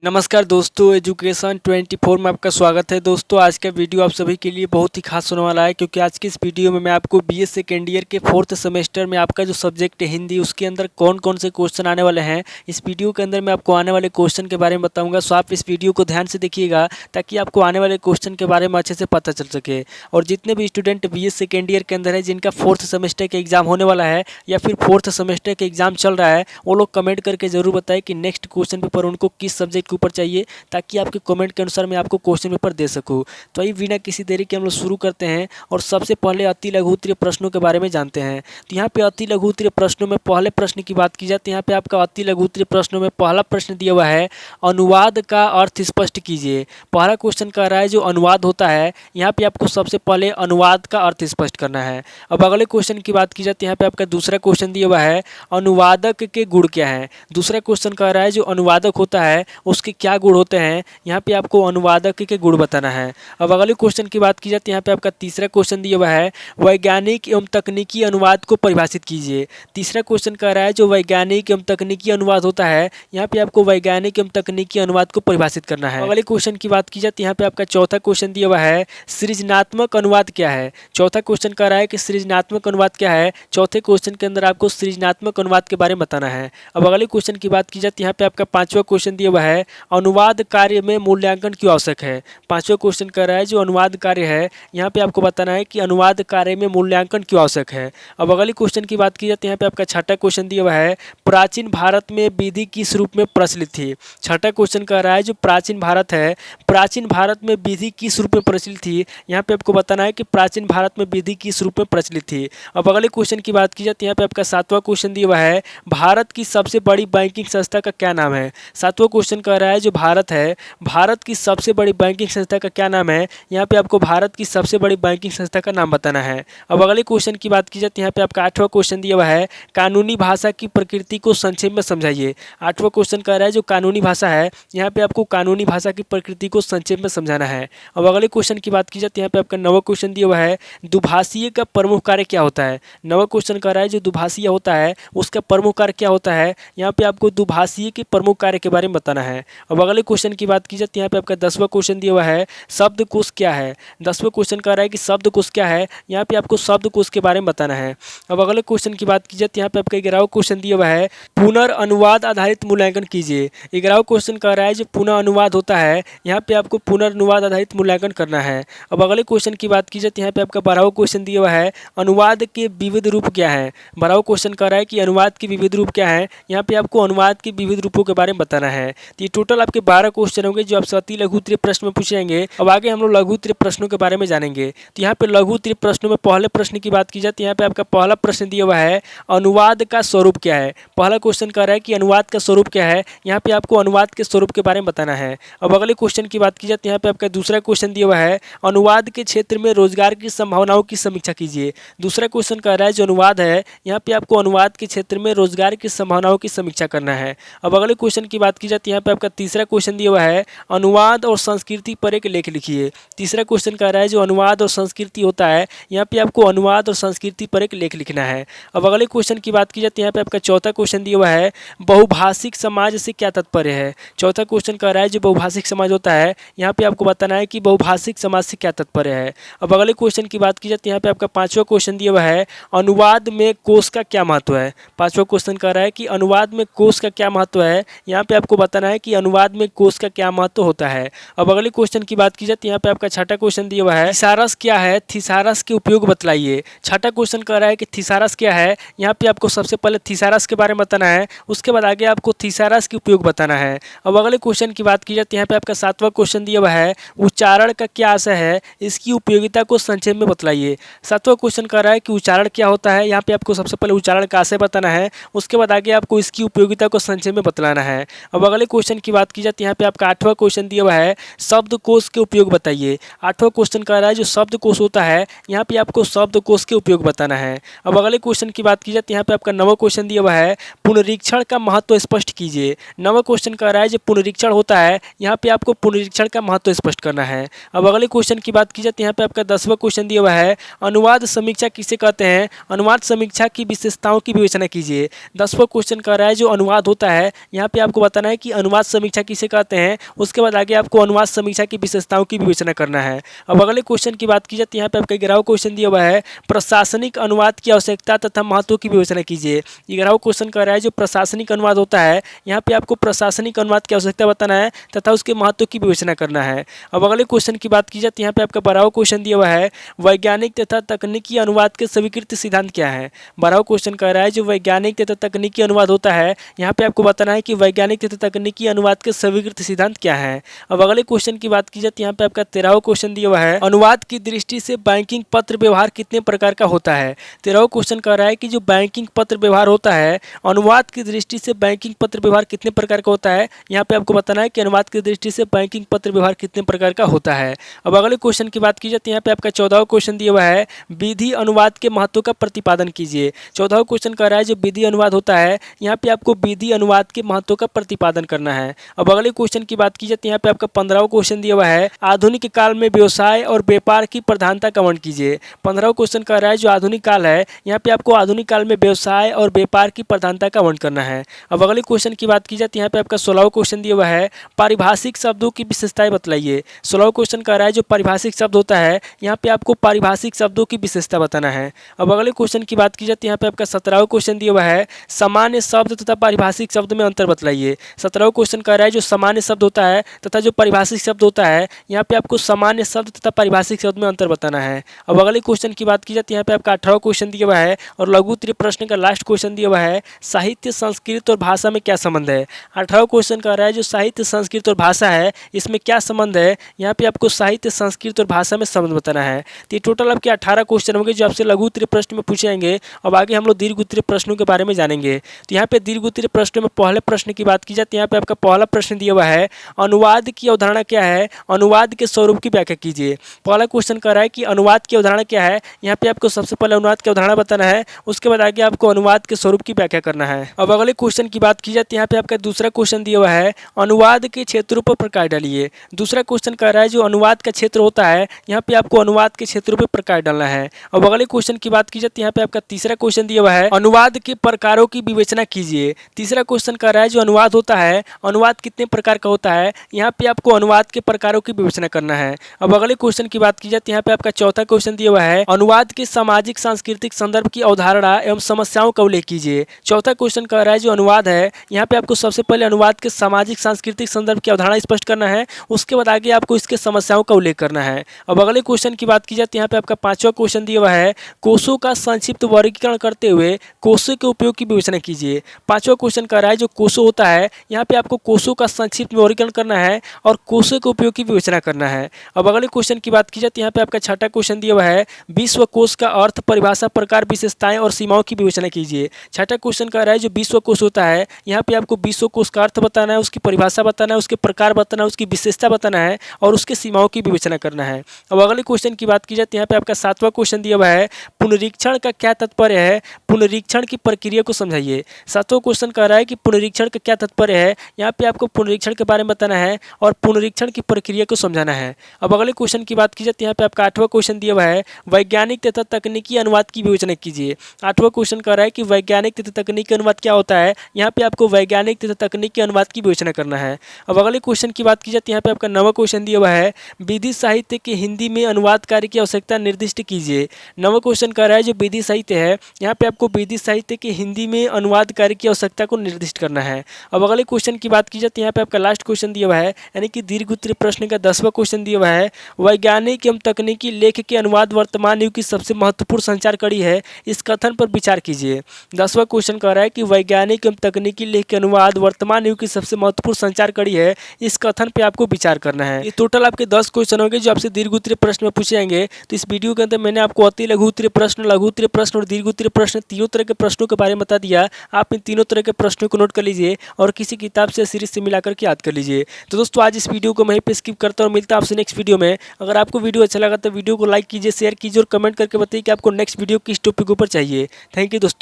नमस्कार दोस्तों, एजुकेशन 24 में आपका स्वागत है। दोस्तों, आज का वीडियो आप सभी के लिए बहुत ही खास होने वाला है, क्योंकि आज के इस वीडियो में मैं आपको बीए सेकेंड ईयर के 4th सेमेस्टर में आपका जो सब्जेक्ट है हिंदी, उसके अंदर कौन कौन से क्वेश्चन आने वाले हैं, इस वीडियो के अंदर मैं आपको आने वाले क्वेश्चन के बारे में बताऊंगा। सो आप इस वीडियो को ध्यान से देखिएगा ताकि आपको आने वाले क्वेश्चन के बारे में अच्छे से पता चल सके। और जितने भी स्टूडेंट बीए सेकेंड ईयर के अंदर है, जिनका 4th सेमेस्टर का एग्जाम होने वाला है या फिर 4th सेमेस्टर का एग्जाम चल रहा है, वो लोग कमेंट करके जरूर बताएं कि नेक्स्ट क्वेश्चन पेपर उनको किस सब्जेक्ट के ऊपर चाहिए, ताकि आपके कमेंट के अनुसार मैं आपको क्वेश्चन पेपर दे सकूं। तो ये बिना किसी देरी के हम लोग शुरू करते हैं और सबसे पहले अति लघु उत्तरीय प्रश्नों के बारे में जानते हैं। तो यहाँ पे अति लघु उत्तरीय प्रश्नों में पहले प्रश्न की बात की जाए तो यहाँ पे आपका अति लघु उत्तरीय प्रश्नों में पहला प्रश्न दिया हुआ है, अनुवाद का अर्थ स्पष्ट कीजिए। पहला क्वेश्चन कह रहा है जो अनुवाद होता है, यहाँ पे आपको सबसे पहले अनुवाद का अर्थ स्पष्ट करना है। अब अगले क्वेश्चन की बात की जाए तो यहाँ पे आपका दूसरा क्वेश्चन दिया हुआ है, अनुवादक के गुण क्या है। दूसरा क्वेश्चन कह रहा है जो अनुवादक होता है उसके क्या गुण होते हैं, यहाँ पे आपको अनुवादक के गुण बताना है। अब अगले क्वेश्चन की बात की जाए तो यहाँ पे आपका तीसरा क्वेश्चन दिया हुआ है, वैज्ञानिक एवं तकनीकी अनुवाद को परिभाषित कीजिए। तीसरा क्वेश्चन कह रहा है जो वैज्ञानिक एवं तकनीकी अनुवाद होता है, यहाँ पे आपको वैज्ञानिक एवं तकनीकी अनुवाद को परिभाषित करना है। अगले क्वेश्चन की बात की जाए तो यहाँ पे आपका चौथा क्वेश्चन दिया हुआ है, सृजनात्मक अनुवाद क्या है। चौथा क्वेश्चन कह रहा है कि सृजनात्मक अनुवाद क्या है। चौथे क्वेश्चन के अंदर आपको सृजनात्मक अनुवाद के बारे में बताना है। अब अगले क्वेश्चन की बात की जाए तो यहाँ पे आपका पांचवा क्वेश्चन दिया हुआ है, अनुवाद कार्य में मूल्यांकन क्यों आवश्यक है। पांचवा क्वेश्चन कह रहा है जो अनुवाद कार्य है, यहाँ पे आपको बताना है कि अनुवाद कार्य में मूल्यांकन क्यों आवश्यक है। अब अगले क्वेश्चन की बात की जाए तो यहाँ पे आपका छठा क्वेश्चन दिया हुआ है, प्राचीन भारत में विधि किस रूप में प्रचलित थी। छठा क्वेश्चन कह रहा है जो प्राचीन भारत है, प्राचीन भारत में विधि किस रूप में प्रचलित थी, यहाँ पे आपको बताना है कि प्राचीन भारत में विधि किस रूप में प्रचलित थी। अब अगले क्वेश्चन की बात की जाए तो यहाँ पे आपका सातवां क्वेश्चन दिया हुआ है, भारत की सबसे बड़ी बैंकिंग संस्था का क्या नाम है। सातवां क्वेश्चन कह रहा है जो भारत है, भारत की सबसे बड़ी बैंकिंग संस्था का क्या नाम है। यहाँ पे आपको भारत की सबसे बड़ी बैंकिंग संस्था का नाम बताना है। अब अगले क्वेश्चन की बात की जाए तो यहाँ पे आपका आठवां क्वेश्चन दिया हुआ है, कानूनी भाषा की प्रकृति को संक्षेप में समझाइए। आठवां क्वेश्चन कह रहा है जो कानूनी भाषा है, यहाँ पे आपको कानूनी भाषा की प्रकृति को संक्षेप में समझाना है। अब अगले क्वेश्चन की बात की जाए तो यहाँ पे आपका नवा क्वेश्चन दिया हुआ है, दुभाषीय का प्रमुख कार्य क्या होता है। नवा क्वेश्चन कह रहा है जो दुभाषीय होता है उसका प्रमुख कार्य क्या होता है, यहाँ पे आपको दुभाषीय के प्रमुख कार्य के बारे में बताना है। अब अगले क्वेश्चन की बात की जाए तो यहाँ पे आपका 10वां क्वेश्चन दिया हुआ है, शब्दकोश क्या है। 10वां क्वेश्चन कह रहा है कि शब्दकोश क्या है, यहाँ पे आपको शब्दकोश के बारे में बताना है। अब अगले क्वेश्चन की बात की जाए तो यहाँ पे आपका 11वां क्वेश्चन दिया हुआ है, पुनर्अनुवाद आधारित मूल्यांकन कीजिए। 11वां क्वेश्चन कह रहा है जो पुनः अनुवाद होता है, यहाँ पे आपको पुनर्अनुवाद आधारित मूल्यांकन करना है। अब अगले क्वेश्चन की बात की जाए तो यहाँ पे आपका 12वां क्वेश्चन दिया हुआ है, अनुवाद के विविध रूप क्या है। 12वां क्वेश्चन कह रहा है कि अनुवाद के विविध रूप क्या है, यहाँ पे आपको अनुवाद के विविध रूपों के बारे में बताना है। तो ये टोटल आपके 12 क्वेश्चन होंगे जो आपसे अति लघु उत्तरीय प्रश्न में पूछे जाएंगे। अब आगे हम लोग लघु उत्तरीय प्रश्नों के बारे में जानेंगे। तो यहाँ पे लघु उत्तरीय प्रश्नों में पहले प्रश्न की बात की जाए तो यहाँ पे आपका पहला प्रश्न दिया हुआ है, अनुवाद का स्वरूप क्या है। पहला क्वेश्चन कह रहा है कि अनुवाद का स्वरूप क्या है, यहाँ पे आपको अनुवाद के स्वरूप के बारे में बताना है। अब अगले क्वेश्चन की बात की जाए तो यहाँ पे आपका दूसरा क्वेश्चन दिया हुआ है, अनुवाद के क्षेत्र में रोजगार की संभावनाओं की समीक्षा कीजिए। दूसरा क्वेश्चन कह रहा है जो अनुवाद है, यहाँ पे आपको अनुवाद के क्षेत्र में रोजगार की संभावनाओं की समीक्षा करना है। अब अगले क्वेश्चन की बात की जाए तो यहाँ पे आपका तीसरा क्वेश्चन दिया हुआ है, अनुवाद और संस्कृति पर एक लेख लिखिए। तीसरा क्वेश्चन कह रहा है जो अनुवाद और संस्कृति होता है, यहाँ पे आपको अनुवाद और संस्कृति पर एक लेख लिखना है। अब अगले क्वेश्चन की बात की जाए तो यहाँ पे आपका चौथा क्वेश्चन दिया हुआ है, बहुभाषिक समाज से क्या तात्पर्य है। चौथा क्वेश्चन कह रहा है जो बहुभाषिक समाज होता है, यहाँ पे आपको बताना है कि बहुभाषिक समाज से क्या तात्पर्य है। अब अगले क्वेश्चन की बात की जाए तो यहाँ पे आपका पांचवा क्वेश्चन दिया हुआ है, अनुवाद में कोश का क्या महत्व है। पांचवा क्वेश्चन कह रहा है कि अनुवाद में कोश का क्या महत्व है, यहाँ पे आपको बताना है कि अनुवाद में कोश का क्या महत्व होता है। अब अगले क्वेश्चन की बात की जाए तो यहाँ पे आपका छठा क्वेश्चन दिया हुआ है, थिसारस क्या है, थिसारस के उपयोग बतलाइए। छठा क्वेश्चन कह रहा है कि थिसारस क्या है, यहाँ पे आपको सबसे पहले थिसारस के बारे में बताना है, उसके बाद आगे आपको थिसारस के उपयोग बताना है। अब अगले क्वेश्चन की बात की जाए तो यहाँ पे आपका सातवां क्वेश्चन दिया हुआ है, उच्चारण का क्या आशय है, इसकी उपयोगिता को संक्षेप में बतलाइए। सातवां क्वेश्चन कह रहा है कि उच्चारण क्या होता है, यहाँ पे आपको सबसे पहले उच्चारण का आशय बताना है, उसके बाद आगे आपको इसकी उपयोगिता को संक्षेप में बतलाना है। अब अगले क्वेश्चन की बात की जाए तो यहाँ पे आपका आठवां क्वेश्चन दिया हुआ है, शब्दकोश के उपयोग बताइए। आठवां क्वेश्चन कह रहा है जो शब्दकोश होता है, यहाँ पे आपको शब्दकोश के उपयोग बताना है। अब अगले क्वेश्चन की बात की जाए तो यहाँ पे आपका नवा क्वेश्चन दिया हुआ है, पुनरीक्षण का महत्व स्पष्ट कीजिए। नवा क्वेश्चन कह रहा है जो पुनरीक्षण होता है, यहाँ पे आपको पुनरीक्षण का महत्व स्पष्ट करना है। अब अगले क्वेश्चन की बात की जाए तो यहाँ पे आपका 10वां क्वेश्चन दिया हुआ है, अनुवाद समीक्षा किसे कहते हैं, अनुवाद समीक्षा की विशेषताओं की विवेचना कीजिए। 10वां क्वेश्चन कह रहा है जो अनुवाद होता है, यहाँ पे आपको बताना है कि अनुवाद समीक्षा किसे कहते हैं। उसके बाद आगे आपको अनुवाद समीक्षा की विशेषताओं की विवेचना करना है। अब अगले क्वेश्चन की बात की जाए तो यहाँ पे आपका 11वां क्वेश्चन दिया हुआ है, प्रशासनिक अनुवाद की आवश्यकता तथा महत्व की विवेचना कीजिए। 11वां क्वेश्चन कह रहा है जो प्रशासनिक अनुवाद होता है, यहाँ पे आपको प्रशासनिक अनुवाद की आवश्यकता बताना है तथा उसके महत्व की विवेचना करना है। अब अगले क्वेश्चन की बात की जाए तो यहाँ पे आपका 12वां क्वेश्चन दिया हुआ है, वैज्ञानिक तथा तकनीकी अनुवाद के स्वीकृत सिद्धांत क्या है। 12वां क्वेश्चन कह रहा है जो वैज्ञानिक तथा तकनीकी अनुवाद होता है, यहाँ पे आपको बताना है कि वैज्ञानिक तथा तकनीकी अनुवाद के स्वीकृत सिद्धांत क्या है। अब अगले क्वेश्चन की बात की जाए तो यहाँ पे आपका 13वां क्वेश्चन दिया हुआ है, अनुवाद की दृष्टि से बैंकिंग पत्र व्यवहार कितने प्रकार का होता है। 13वां क्वेश्चन कह रहा है कि जो बैंकिंग पत्र व्यवहार होता है, अनुवाद की दृष्टि से बैंकिंग पत्र व्यवहार कितने प्रकार का होता है। यहाँ पे आपको बताना है कि अनुवाद की दृष्टि से बैंकिंग पत्र व्यवहार कितने प्रकार का होता है। अब अगले क्वेश्चन की बात की जाए तो यहाँ पे आपका 14वां क्वेश्चन दिया हुआ है, विधि अनुवाद के महत्व का प्रतिपादन कीजिए। 14वां क्वेश्चन कह रहा है जो विधि अनुवाद होता है, यहाँ पे आपको विधि अनुवाद के महत्व का प्रतिपादन करना है। अब अगले क्वेश्चन की बात की जाए तो यहाँ पे आपका 15वां क्वेश्चन दिया हुआ है, आधुनिक काल में व्यवसाय और व्यापार की प्रधानता का वर्णन कीजिए। 15वां क्वेश्चन कह रहा है जो आधुनिक काल है, यहाँ पे आपको आधुनिक काल में व्यवसाय और व्यापार की प्रधानता का वर्णन करना है। अब अगले क्वेश्चन की बात की जाए तो यहाँ पे आपका 16वां क्वेश्चन दिया हुआ है, पारिभाषिक शब्दों की विशेषताएं बतलाइए। 16वां क्वेश्चन कह रहा है जो पारिभाषिक शब्द होता है, यहाँ पे आपको पारिभाषिक शब्दों की विशेषता बताना है। अब अगले क्वेश्चन की बात की जाए तो यहाँ पे आपका 17वां क्वेश्चन दिया हुआ है, सामान्य शब्द तथा पारिभाषिक शब्द में अंतर बतलाइए। 17वां क्वेश्चन कह रहा है जो सामान्य शब्द होता है तथा जो परिभाषिक शब्द होता है, यहाँ पे आपको सामान्य शब्द तथा परिभाषिक शब्द में अंतर बताना है। अब अगले क्वेश्चन की बात की जाए तो यहाँ पे आपका 18वां क्वेश्चन दिया हुआ है और लघु उत्तरीय प्रश्न का लास्ट क्वेश्चन दिया हुआ है, साहित्य संस्कृत और भाषा में क्या संबंध है। 18वां क्वेश्चन कह रहा है जो साहित्य संस्कृत और भाषा है, इसमें क्या संबंध है। यहाँ पे आपको साहित्य संस्कृत और भाषा में संबंध बताना है। तो ये टोटल आपके 18 क्वेश्चन होंगे जो आपसे लघु उत्तरीय प्रश्न में पूछे जाएंगे। अब आगे हम लोग दीर्घ उत्तरीय प्रश्नों के बारे में जानेंगे। तो यहाँ पे दीर्घ उत्तरीय प्रश्नों में पहले प्रश्न की बात की जाए तो यहाँ पे आपका पहला प्रश्न दिया हुआ है, अनुवाद की अवधारणा क्या है, अनुवाद के स्वरूप की व्याख्या कीजिए। पहला क्वेश्चन कर रहा है कि अनुवाद की अवधारणा क्या है। यहाँ पे आपको सबसे पहले अनुवाद की अवधारणा बताना है, उसके बाद आगे आपको अनुवाद के स्वरूप की व्याख्या करना है। अब अगले क्वेश्चन की बात की जाए तो यहाँ पे आपका दूसरा क्वेश्चन दिया हुआ है, अनुवाद के क्षेत्रों पर प्रकाश डालिए। दूसरा क्वेश्चन कर रहा है जो अनुवाद का क्षेत्र होता है, यहाँ पे आपको अनुवाद के क्षेत्रों पर प्रकाश डालना है। अब अगले क्वेश्चन की बात की जाए तो यहाँ पे आपका तीसरा क्वेश्चन दिया हुआ है, अनुवाद के प्रकारों की विवेचना कीजिए। तीसरा क्वेश्चन कर रहा है जो अनुवाद होता है, अनुवाद कितने प्रकार का होता है, यहाँ पे आपको अनुवाद के प्रकारों की विवेचना करना है। अब अगले क्वेश्चन की बात की जाए तो यहाँ पे आपका चौथा क्वेश्चन दिया हुआ है, अनुवाद के सामाजिक सांस्कृतिक संदर्भ की अवधारणा एवं समस्याओं का उल्लेख कीजिए। चौथा क्वेश्चन कह रहा है जो अनुवाद है, यहाँ पे आपको सबसे पहले अनुवाद के सामाजिक सांस्कृतिक संदर्भ की अवधारणा स्पष्ट करना है, उसके बाद आगे आपको इसके समस्याओं का उल्लेख करना है। अब अगले क्वेश्चन की बात की जाए तो यहाँ पे आपका पांचवा क्वेश्चन दिया हुआ है, कोषों का संक्षिप्त वर्गीकरण करते हुए कोषों के उपयोग की विवेचना कीजिए। पांचवा क्वेश्चन कह रहा है जो कोषों होता है, यहाँ पे आपको कोषों का संक्षिप्त वर्गीकरण करना है और कोषों के उपयोग की विवेचना करना है। अब अगले क्वेश्चन की बात की जाए तो यहाँ पे आपका छठा क्वेश्चन दिया हुआ है, विश्व कोष का अर्थ, परिभाषा, प्रकार, विशेषताएं और सीमाओं की विवेचना कीजिए। छठा क्वेश्चन कह रहा है जो विश्व कोष होता है, यहाँ पे आपको विश्व कोष का अर्थ बताना है, उसकी परिभाषा बताना है, उसके प्रकार बताना है, उसकी विशेषता बताना है और उसके सीमाओं की विवेचना करना है। अब अगले क्वेश्चन की बात की जाए तो यहाँ पे आपका सातवां क्वेश्चन दिया हुआ है, पुनरीक्षण का क्या तात्पर्य है, पुनरीक्षण की प्रक्रिया को समझाइए। सातवां क्वेश्चन कह रहा है कि पुनरीक्षण का क्या तात्पर्य है, यहाँ पे आपको पुनरीक्षण के बारे में बताना है और पुनरीक्षण की प्रक्रिया को समझाना है। अब अगले क्वेश्चन की बात की जाए तो यहाँ पे आपका आठवां क्वेश्चन दिया हुआ है, वैज्ञानिक तथा तकनीकी अनुवाद की विवेचना कीजिए। आठवां क्वेश्चन कह रहा है कि वैज्ञानिक तथा तकनीकी अनुवाद क्या होता है, यहाँ पे आपको वैज्ञानिक तथा तकनीकी अनुवाद की विवेचना करना है। अब अगले क्वेश्चन की बात की जाए तो यहाँ पे आपका नवा क्वेश्चन दिया हुआ है, विधि साहित्य के हिंदी में अनुवाद कार्य की आवश्यकता निर्दिष्ट कीजिए। नवा क्वेश्चन कह रहा है जो विधि साहित्य है, यहाँ पे आपको विधि साहित्य के हिंदी में अनुवाद कार्य की आवश्यकता को निर्दिष्ट करना है। अब अगले क्वेश्चन की बात की जाए तो यहाँ पे आपका लास्ट क्वेश्चन दिया हुआ है, यानी कि दीर्घ उत्तरीय प्रश्न का 10वां क्वेश्चन दिया हुआ है, वैज्ञानिक एवं तकनीकी लेख के अनुवाद वर्तमान युग की सबसे महत्वपूर्ण संचार कड़ी है, इस कथन पर विचार कीजिए। 10वां क्वेश्चन कह रहा है कि वैज्ञानिक एवं तकनीकी लेख के अनुवाद वर्तमान युग की सबसे महत्वपूर्ण संचार कड़ी है, इस कथन पे आपको विचार करना है। ये टोटल आपके 10 क्वेश्चन होंगे जो आपसे दीर्घ उत्तरीय प्रश्न में पूछे जाएंगे। तो इस वीडियो के अंदर मैंने आपको अति लघु उत्तरीय प्रश्न, लघु उत्तरीय प्रश्न और दीर्घ उत्तरीय प्रश्न तीनों तरह के प्रश्नों के बारे में बता दिया। आप इन तीनों तरह के प्रश्नों को नोट कर लीजिए और किसी किताब से, सीरीज से मिलाकर के याद कर लीजिए। तो दोस्तों आज इस वीडियो को वहीं पे स्किप करता हूँ, मिलता है आपसे नेक्स्ट वीडियो में। अगर आपको वीडियो अच्छा लगा तो वीडियो को लाइक कीजिए, शेयर कीजिए और कमेंट करके बताइए कि आपको नेक्स्ट वीडियो किस टॉपिक के ऊपर चाहिए। थैंक यू दोस्तों।